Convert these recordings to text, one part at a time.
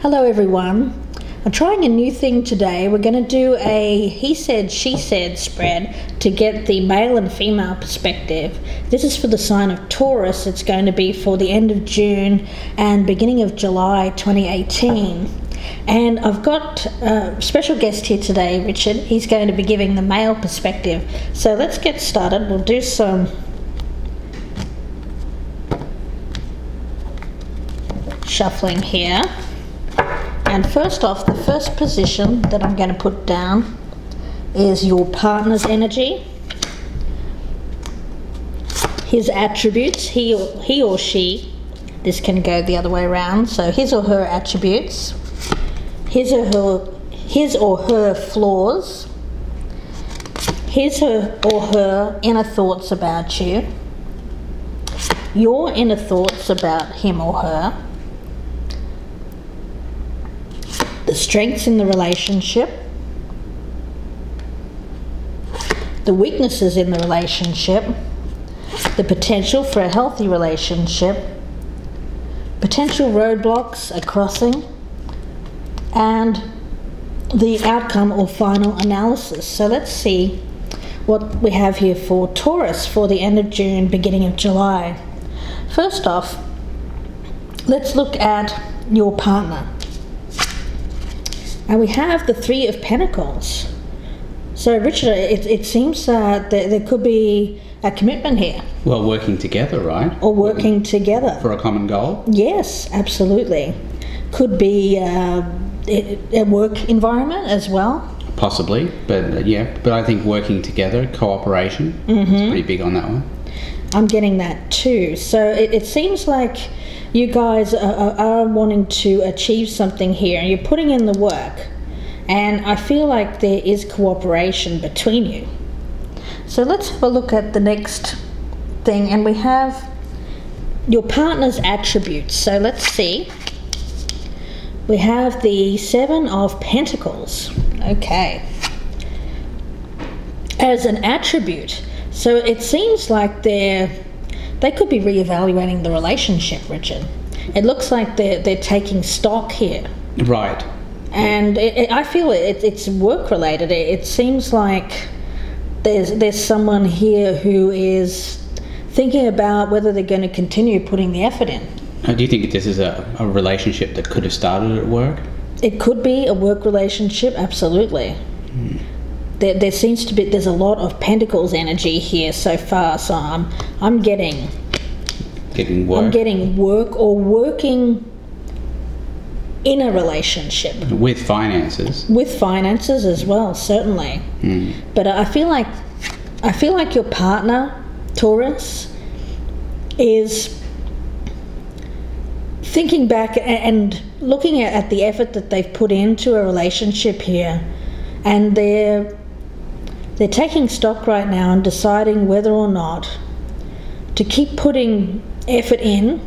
Hello everyone. I'm trying a new thing today. We're going to do a he said, she said spread to get the male and female perspective. This is for the sign of Taurus. It's going to be for the end of June and beginning of July 2018. And I've got a special guest here today, Richard. He's going to be giving the male perspective. So let's get started. We'll do some shuffling here. And first off, the first position that I'm going to put down is your partner's energy, his attributes, he or she, this can go the other way around, so his or her attributes, his or her flaws, his or her inner thoughts about you, your inner thoughts about him or her, the strengths in the relationship, the weaknesses in the relationship, the potential for a healthy relationship, potential roadblocks, a crossing, and the outcome or final analysis. So let's see what we have here for Taurus for the end of June, beginning of July. First off, let's look at your partner. And we have the Three of Pentacles. So Richard, it seems that there could be a commitment here. Well, working together, right? Or working together. For a common goal? Yes, absolutely. Could be a work environment as well. Possibly, but but I think working together, cooperation, is pretty big on that one. I'm getting that too. So it seems like you guys are wanting to achieve something here, and you're putting in the work, and I feel like there is cooperation between you. So let's have a look at the next thing, and we have your partner's attributes. So let's see. We have the Seven of Pentacles. Okay. As an attribute. So it seems like they could be reevaluating the relationship, Richard. It looks like they're taking stock here. Right. And I feel it's work related. It seems like there's someone here who is thinking about whether they're going to continue putting the effort in. Do you think this is a relationship that could have started at work? It could be a work relationship, absolutely. There seems to be, there's a lot of Pentacles energy here so far, so I'm getting work. I'm getting work or working in a relationship. With finances. With finances as well, certainly. But I feel like your partner, Taurus, is thinking back and looking at the effort that they've put into a relationship here, and they're taking stock right now and deciding whether or not to keep putting effort in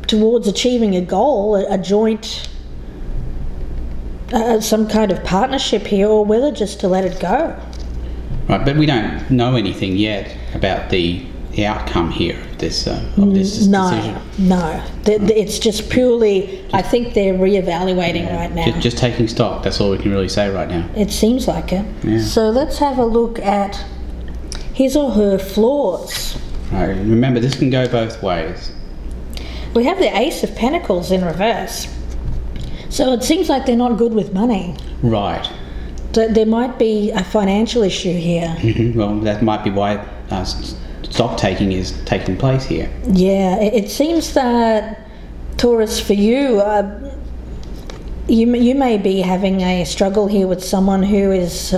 towards achieving a goal, a joint, some kind of partnership here, or whether just to let it go. Right, but we don't know anything yet about the outcome here of this decision. No. It's just purely, I think they're reevaluating right now. Just taking stock, that's all we can really say right now. It seems like it. Yeah. So let's have a look at his or her flaws. Right, remember, this can go both ways. We have the Ace of Pentacles in reverse. So it seems like they're not good with money. Right. There might be a financial issue here. Well, that might be why stock taking is taking place here. Yeah, it seems that, Taurus, for you, you may be having a struggle here with someone who is,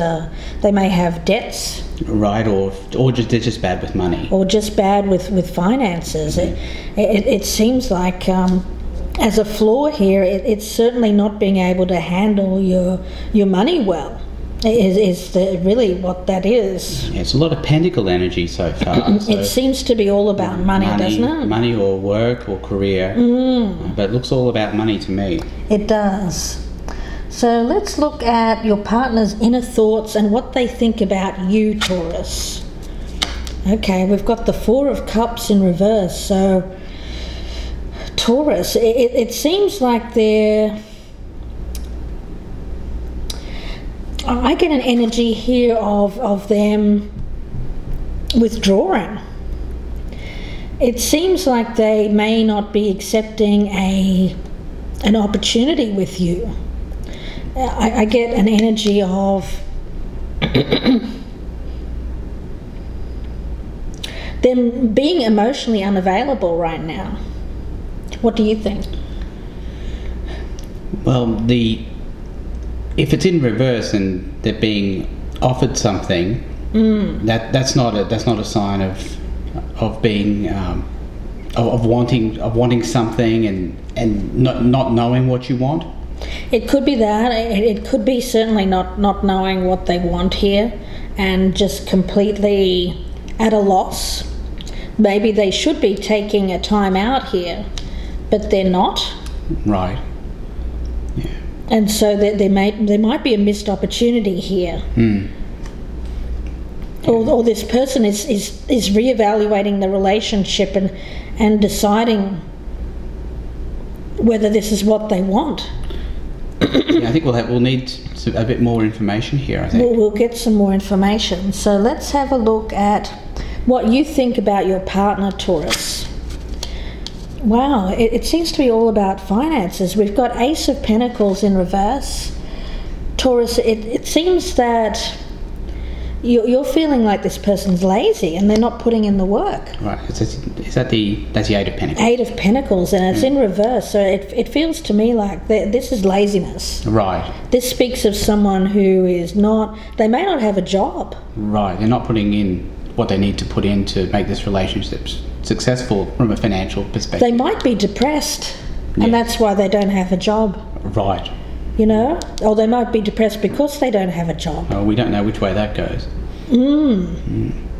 they may have debts. Right, or just they're just bad with money. Or just bad with finances. It seems like, as a flaw here, it's certainly not being able to handle your money well. Is really what that is. Yeah, it's a lot of pentacle energy so far. So it seems to be all about money, doesn't it? Money or work or career. But it looks all about money to me. It does. So let's look at your partner's inner thoughts and what they think about you, Taurus. Okay, we've got the Four of Cups in reverse. So Taurus, it seems like I get an energy here of them withdrawing. It seems like they may not be accepting an opportunity with you. I get an energy of them being emotionally unavailable right now. What do you think? Well, if it's in reverse and they're being offered something, that's not a sign of being of wanting something and not knowing what you want. It could be that. It could be certainly not knowing what they want here and just completely at a loss. Maybe they should be taking a time out here, but they're not. Right. Yeah. And so there might be a missed opportunity here. Or this person is reevaluating the relationship and deciding whether this is what they want. Yeah, I think we'll need a bit more information here, I think. We'll get some more information. So let's have a look at what you think about your partner, Taurus. Wow, it seems to be all about finances. We've got Ace of Pentacles in reverse. Taurus, it seems that you're feeling like this person's lazy and they're not putting in the work. Right. That's the Eight of Pentacles. Eight of Pentacles, and it's in reverse. So it feels to me like this is laziness. Right. This speaks of someone who is not. They may not have a job. Right. They're not putting in what they need to put in to make this relationship successful from a financial perspective. They might be depressed, and that's why they don't have a job. Right. You know, or they might be depressed because they don't have a job. Oh, we don't know which way that goes.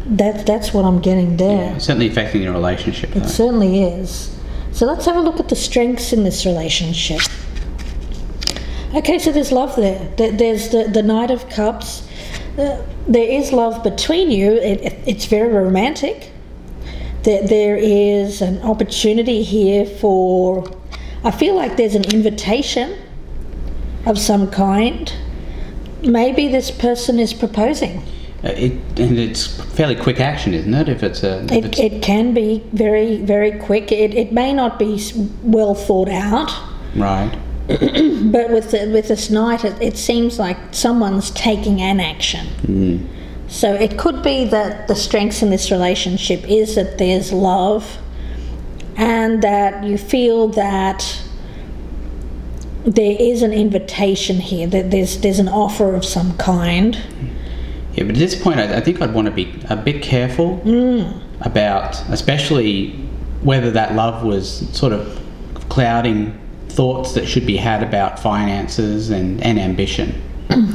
That's what I'm getting there. Yeah, certainly affecting your relationship. It certainly is. So let's have a look at the strengths in this relationship. Okay, so there's love there. There's the Knight of Cups. There is love between you. It's very romantic. There is an opportunity here for. I feel like there's an invitation of some kind. Maybe this person is proposing. And it's fairly quick action, isn't it? It can be very, very quick. It may not be well thought out. Right. But with this Knight, it seems like someone's taking an action. So it could be that the strengths in this relationship is that there's love and that you feel that there is an invitation here, that there's an offer of some kind. Yeah, but at this point, I think I'd want to be a bit careful about, especially whether that love was sort of clouding thoughts that should be had about finances and ambition.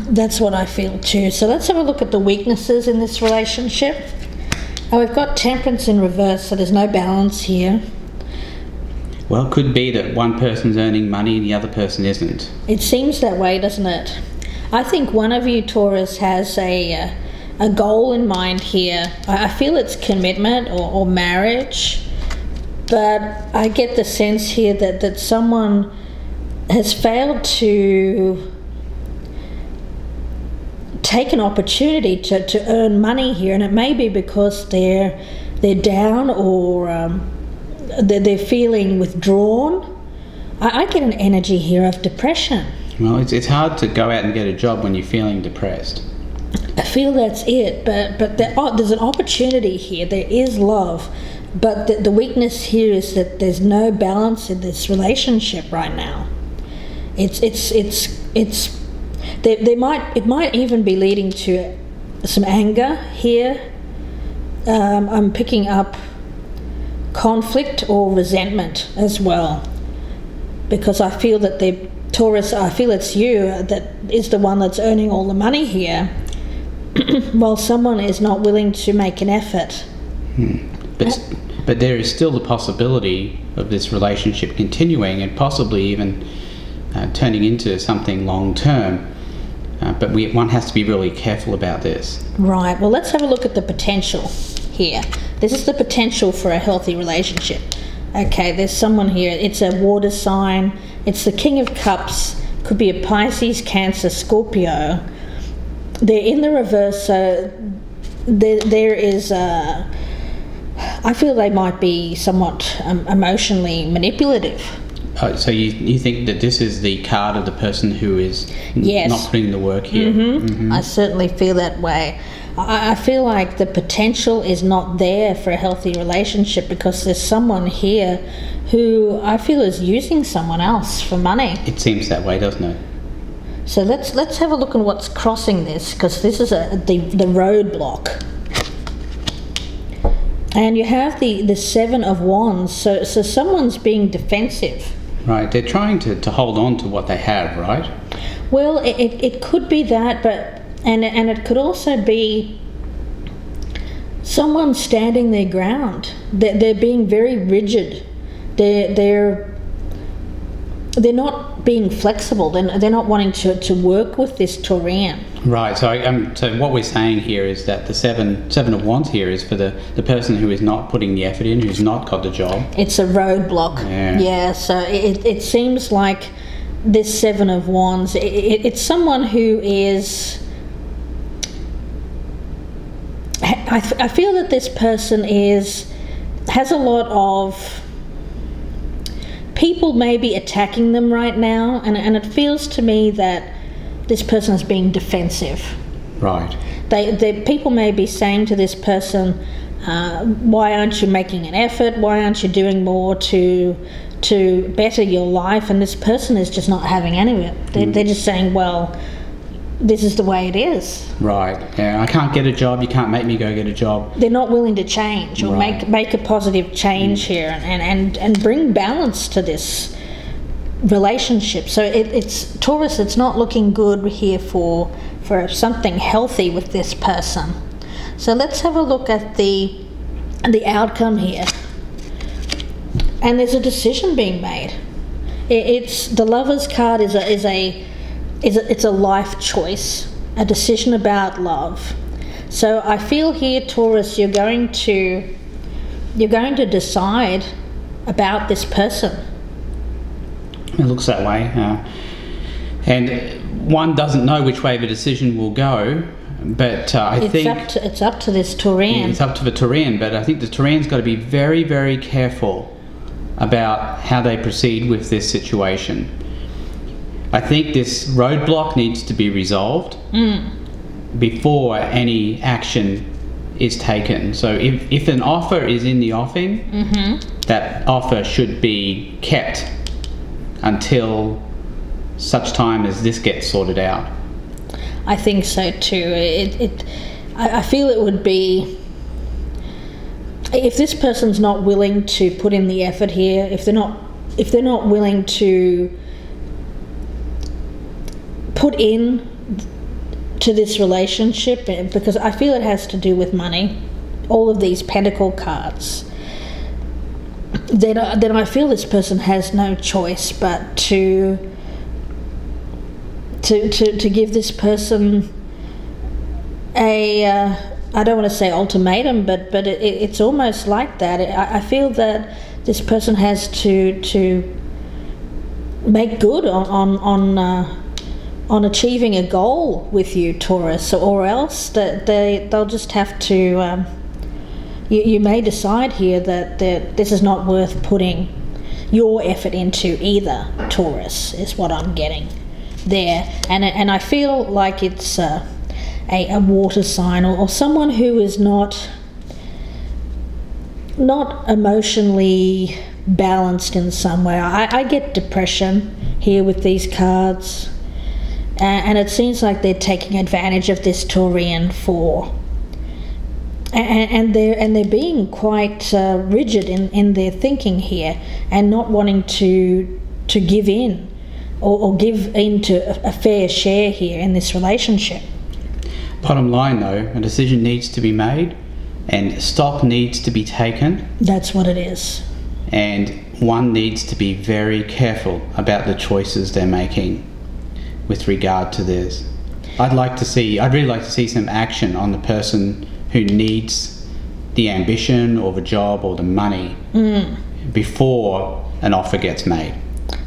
That's what I feel too. So let's have a look at the weaknesses in this relationship. Oh, we've got Temperance in reverse, so there's no balance here. Well, it could be that one person's earning money and the other person isn't. It seems that way, doesn't it? I think one of you, Taurus, has a goal in mind here. I feel it's commitment or marriage, but I get the sense here that someone has failed to take an opportunity to earn money here, and it may be because they're down or they're feeling withdrawn. I get an energy here of depression. Well, it's hard to go out and get a job when you're feeling depressed. I feel that's it, but there's an opportunity here. There is love, but the weakness here is that there's no balance in this relationship right now. It might even be leading to some anger here. I'm picking up conflict or resentment as well, because I feel that Taurus, I feel it's you that is the one that's earning all the money here, while someone is not willing to make an effort. But there is still the possibility of this relationship continuing and possibly even turning into something long term. But one has to be really careful about this. Right. Well, let's have a look at the potential here. This is the potential for a healthy relationship. Okay, there's someone here. It's a water sign. It's the King of Cups. Could be a Pisces, Cancer, Scorpio. They're in the reverse, so there is I feel they might be somewhat emotionally manipulative. So you think that this is the card of the person who is yes. not putting the work here? I certainly feel that way. I feel like the potential is not there for a healthy relationship because there's someone here who I feel is using someone else for money. It seems that way, doesn't it? So let's have a look at what's crossing this, because this is the roadblock. And you have the Seven of Wands, so someone's being defensive. Right, they're trying to hold on to what they have, right? Well, it could be that, but and it could also be someone standing their ground. They're being very rigid. They're not being flexible. They're not wanting to work with this Taurian. Right. So what we're saying here is that the seven of Wands here is for the person who is not putting the effort in, who's not got the job. It's a roadblock. Yeah. So it seems like this Seven of Wands. It's someone who is. I feel that this person has a lot of people maybe attacking them right now, and it feels to me that this person is being defensive. Right. People may be saying to this person, why aren't you making an effort? Why aren't you doing more to better your life? And this person is just not having any of it. They're just saying, well, this is the way it is. Right. Yeah. I can't get a job. You can't make me go get a job. They're not willing to change or right. make a positive change here and bring balance to this relationship. So it's Taurus. It's not looking good here for something healthy with this person. So let's have a look at the outcome here. And there's a decision being made. It's the Lover's card it's a life choice, a decision about love. So I feel here, Taurus, you're going to decide about this person. It looks that way, and one doesn't know which way the decision will go. But I think it's up to this Taurian. Yeah, it's up to the Taurian, but I think the Taurian's got to be very, very careful about how they proceed with this situation. I think this roadblock needs to be resolved before any action is taken. So if an offer is in the offing, that offer should be kept until such time as this gets sorted out. I think so too. I feel it would be, if this person's not willing to put in the effort here, if they're not willing to put in to this relationship, because I feel it has to do with money, all of these pentacle cards, then I feel this person has no choice but to give this person a I don't want to say ultimatum, but it's almost like that. I feel that this person has to make good on achieving a goal with you, Taurus, or else that they'll just have to. You may decide here that this is not worth putting your effort into either, Taurus, is what I'm getting there. And I feel like it's a water sign or someone who is not emotionally balanced in some way. I get depression here with these cards. And it seems like they're taking advantage of this Taurian and they're being quite rigid in their thinking here, and not wanting to give in or give in to a fair share here in this relationship. Bottom line though, a decision needs to be made and stock needs to be taken. That's what it is. And one needs to be very careful about the choices they're making with regard to this. I'd really like to see some action on the person who needs the ambition or the job or the money before an offer gets made.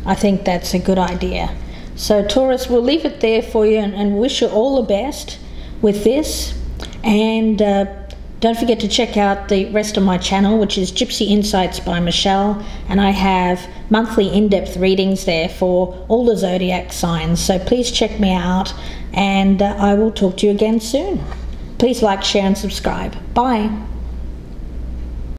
I think that's a good idea. So Taurus, we'll leave it there for you and wish you all the best with this. And don't forget to check out the rest of my channel, which is Gypsy Insights by Michelle, and I have monthly in-depth readings there for all the zodiac signs. So please check me out, and I will talk to you again soon. Please like, share and subscribe. Bye.